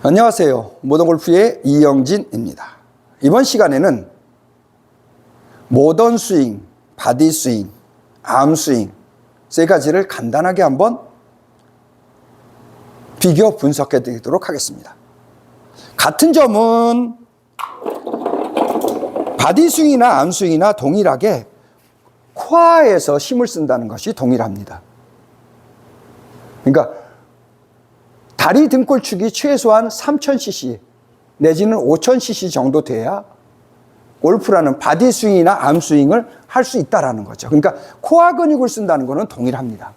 안녕하세요. 모던골프의 이영진입니다. 이번 시간에는 모던 스윙, 바디 스윙, 암 스윙 세 가지를 간단하게 한번 비교 분석해 드리도록 하겠습니다. 같은 점은 바디 스윙이나 암 스윙이나 동일하게 코어에서 힘을 쓴다는 것이 동일합니다. 그러니까 다리 등골축이 최소한 3000cc 내지는 5000cc 정도 돼야 골프라는 바디 스윙이나 암 스윙을 할 수 있다는 거죠. 그러니까 코어 근육을 쓴다는 것은 동일합니다.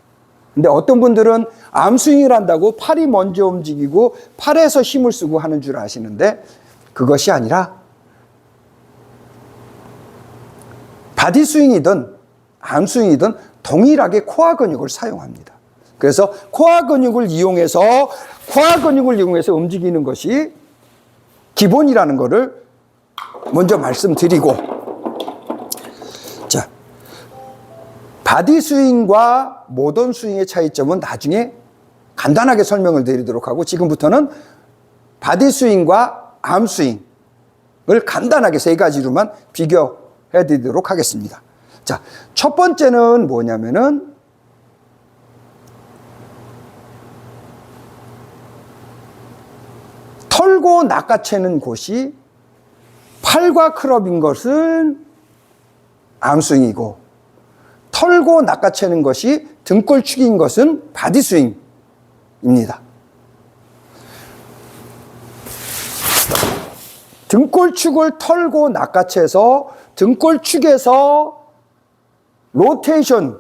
근데 어떤 분들은 암 스윙을 한다고 팔이 먼저 움직이고 팔에서 힘을 쓰고 하는 줄 아시는데 그것이 아니라 바디 스윙이든 암 스윙이든 동일하게 코어 근육을 사용합니다. 그래서 코어 근육을 이용해서 움직이는 것이 기본이라는 것을 먼저 말씀드리고, 자, 바디 스윙과 모던 스윙의 차이점은 나중에 간단하게 설명을 드리도록 하고, 지금부터는 바디 스윙과 암 스윙을 간단하게 세 가지로만 비교해 드리도록 하겠습니다. 자, 첫 번째는 뭐냐면은 털고 낚아채는 곳이 팔과 클럽인 것은 암스윙이고, 털고 낚아채는 것이 등골축인 것은 바디 스윙입니다. 등골축을 털고 낚아채서 등골축에서 로테이션이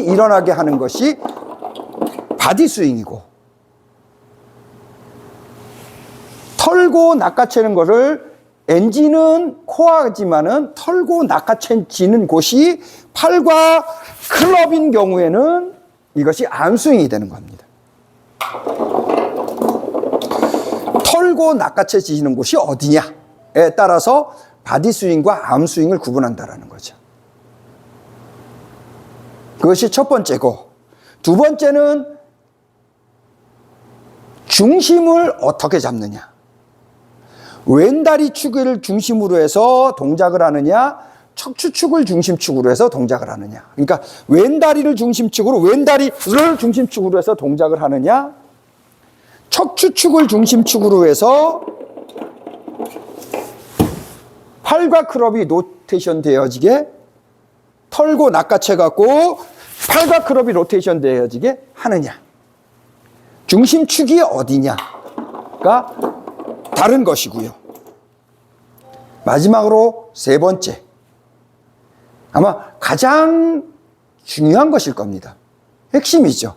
일어나게 하는 것이 바디 스윙이고, 털고 낚아채는 것을 엔진은 코어지만은 털고 낚아채지는 곳이 팔과 클럽인 경우에는 이것이 암스윙이 되는 겁니다. 털고 낚아채지는 곳이 어디냐에 따라서 바디 스윙과 암 스윙을 구분한다는 거죠. 그것이 첫 번째고, 두 번째는 중심을 어떻게 잡느냐. 왼다리 축을 중심으로 해서 동작을 하느냐, 척추축을 중심축으로 해서 동작을 하느냐. 그러니까 왼다리를 중심축으로 해서 동작을 하느냐, 척추축을 중심축으로 해서 팔과 클럽이 로테이션 되어지게, 털고 낚아채 갖고 팔과 클럽이 로테이션 되어지게 하느냐. 중심축이 어디냐가 다른 것이고요. 마지막으로 세 번째, 아마 가장 중요한 것일 겁니다. 핵심이죠.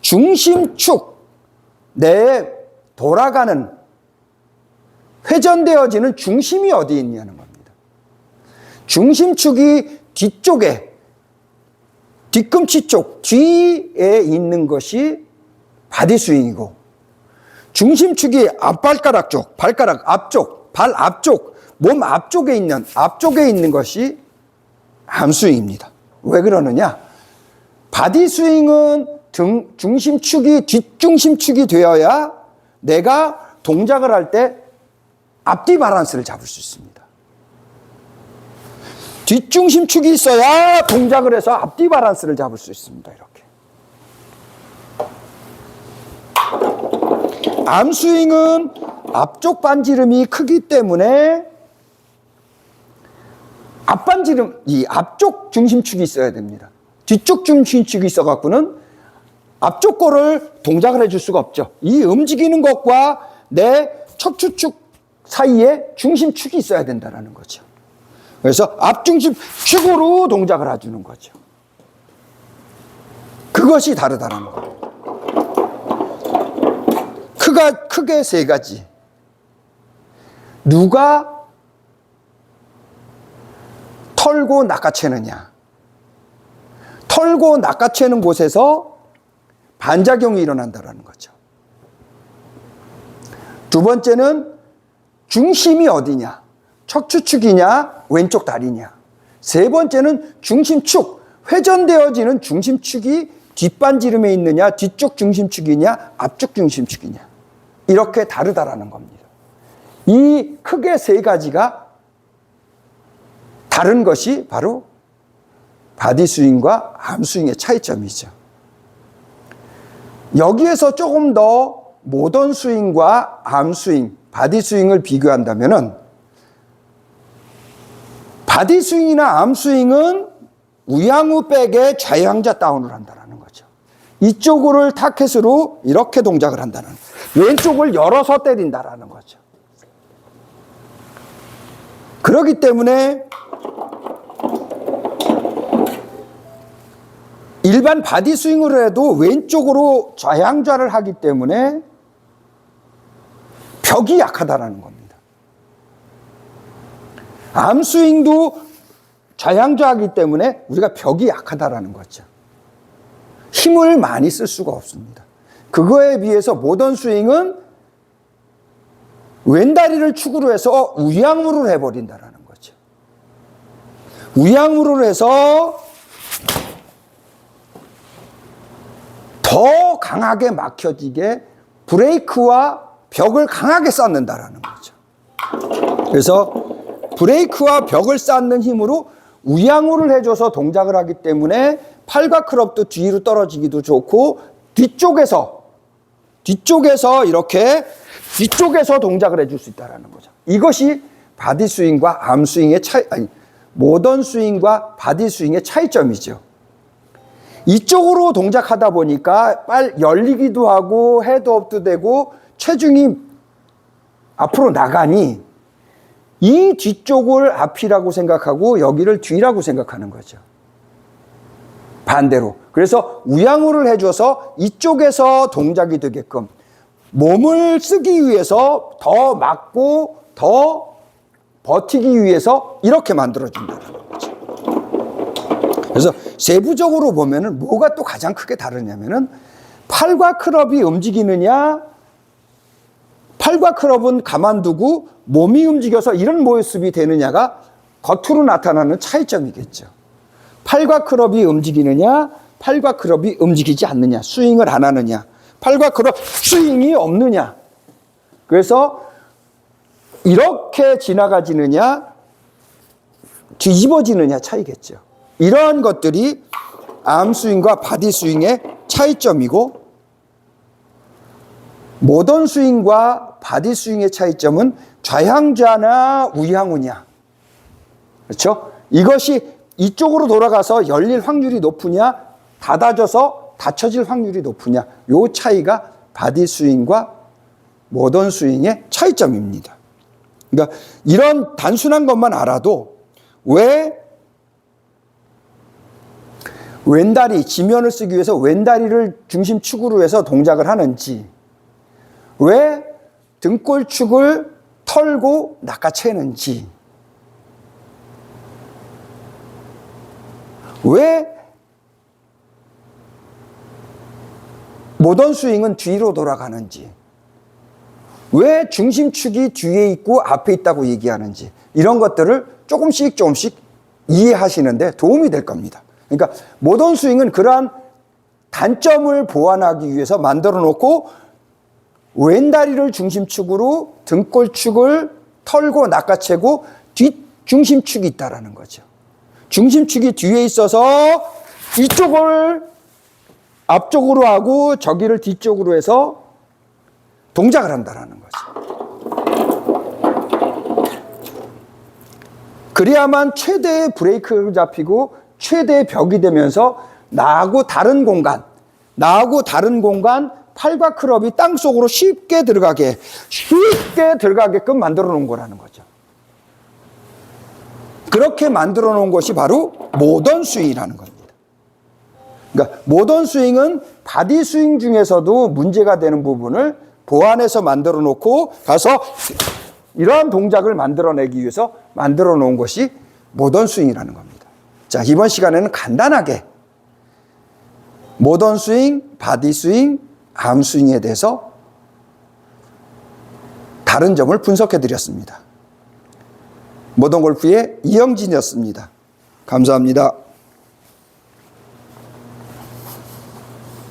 중심축 내에 돌아가는, 회전되어지는 중심이 어디 있냐는 겁니다. 중심축이 뒤쪽에, 뒤꿈치 쪽 뒤에 있는 것이 바디 스윙이고, 중심축이 앞발가락 쪽, 발가락 앞쪽, 발 앞쪽, 몸 앞쪽에 있는 것이 암 스윙입니다. 왜 그러느냐? 바디 스윙은 중심축이 뒷중심축이 되어야 내가 동작을 할 때 앞뒤 바란스를 잡을 수 있습니다. 뒷중심축이 있어야 동작을 해서 앞뒤 바란스를 잡을 수 있습니다. 이렇게. 암 스윙은 앞쪽 반지름이 크기 때문에 이 앞쪽 중심축이 있어야 됩니다. 뒤쪽 중심축이 있어갖고는 앞쪽 거를 동작을 해줄 수가 없죠. 이 움직이는 것과 내 척추축 사이에 중심축이 있어야 된다는 거죠. 그래서 앞중심축으로 동작을 해주는 거죠. 그것이 다르다는 거예요. 크게 세 가지. 누가 털고 낚아채느냐. 털고 낚아채는 곳에서 반작용이 일어난다는 거죠. 두 번째는 중심이 어디냐. 척추축이냐, 왼쪽 다리냐. 세 번째는 중심축, 회전되어지는 중심축이 뒷반지름에 있느냐, 뒤쪽 중심축이냐, 앞쪽 중심축이냐. 이렇게 다르다라는 겁니다. 이 크게 세 가지가 다른 것이 바로 바디 스윙과 암 스윙의 차이점이죠. 여기에서 조금 더 모던 스윙과 암 스윙, 바디 스윙을 비교한다면은 바디 스윙이나 암 스윙은 우양우 백에 좌양자 다운을 한다는 거죠. 이쪽을 타켓으로 이렇게 동작을 한다는, 왼쪽을 열어서 때린다라는 거죠. 그렇기 때문에 일반 바디 스윙을 해도 왼쪽으로 좌양좌를 하기 때문에 벽이 약하다는 겁니다. 암 스윙도 좌양좌하기 때문에 우리가 벽이 약하다는 거죠. 힘을 많이 쓸 수가 없습니다. 그거에 비해서 모던 스윙은 왼다리를 축으로 해서 우양우를 해버린다는 거죠. 우양우를 해서 더 강하게 막혀지게 브레이크와 벽을 강하게 쌓는다라는 거죠. 그래서 브레이크와 벽을 쌓는 힘으로 우양우를 해줘서 동작을 하기 때문에 팔과 클럽도 뒤로 떨어지기도 좋고 뒤쪽에서 이렇게 뒤쪽에서 동작을 해줄 수 있다는 거죠. 이것이 바디 스윙과 암 스윙의 차이, 아니, 모던 스윙과 바디 스윙의 차이점이죠. 이쪽으로 동작하다 보니까 빨리 열리기도 하고 헤드업도 되고 체중이 앞으로 나가니 이 뒤쪽을 앞이라고 생각하고 여기를 뒤라고 생각하는 거죠. 반대로. 그래서 우양우를 해줘서 이쪽에서 동작이 되게끔 몸을 쓰기 위해서 더 막고 더 버티기 위해서 이렇게 만들어준다는 거죠. 그래서 세부적으로 보면은 뭐가 또 가장 크게 다르냐면은 팔과 클럽이 움직이느냐, 팔과 클럽은 가만두고 몸이 움직여서 이런 모습이 되느냐가 겉으로 나타나는 차이점이겠죠. 팔과 클럽이 움직이느냐, 팔과 클럽이 움직이지 않느냐, 스윙을 안 하느냐, 팔과 클럽 스윙이 없느냐. 그래서 이렇게 지나가지느냐, 뒤집어지느냐 차이겠죠. 이러한 것들이 암 스윙과 바디 스윙의 차이점이고, 모던 스윙과 바디 스윙의 차이점은 좌향좌나 우양우냐. 그렇죠? 이것이 이쪽으로 돌아가서 열릴 확률이 높으냐, 닫아져서 닫혀질 확률이 높으냐. 요 차이가 바디 스윙과 모던 스윙의 차이점입니다. 그러니까 이런 단순한 것만 알아도 왜 왼다리, 지면을 쓰기 위해서 왼다리를 중심축으로 해서 동작을 하는지, 왜 등골축을 털고 낚아채는지, 왜 모던 스윙은 뒤로 돌아가는지, 왜 중심축이 뒤에 있고 앞에 있다고 얘기하는지, 이런 것들을 조금씩 이해하시는데 도움이 될 겁니다. 그러니까 모던 스윙은 그러한 단점을 보완하기 위해서 만들어 놓고 왼다리를 중심축으로 등골축을 털고 낚아채고 뒷중심축이 있다라는 거죠. 중심축이 뒤에 있어서 이쪽을 앞쪽으로 하고 저기를 뒤쪽으로 해서 동작을 한다라는 거죠. 그래야만 최대의 브레이크를 잡히고 최대의 벽이 되면서 나하고 다른 공간, 팔과 클럽이 땅속으로 쉽게 들어가게끔 만들어 놓은 거라는 거죠. 그렇게 만들어 놓은 것이 바로 모던 스윙이라는 겁니다. 그러니까 모던 스윙은 바디 스윙 중에서도 문제가 되는 부분을 보완해서 만들어 놓고 가서 이러한 동작을 만들어내기 위해서 만들어 놓은 것이 모던 스윙이라는 겁니다. 자, 이번 시간에는 간단하게 모던 스윙, 바디 스윙, 암 스윙에 대해서 다른 점을 분석해 드렸습니다. 모던 골프의 이영진이었습니다. 감사합니다.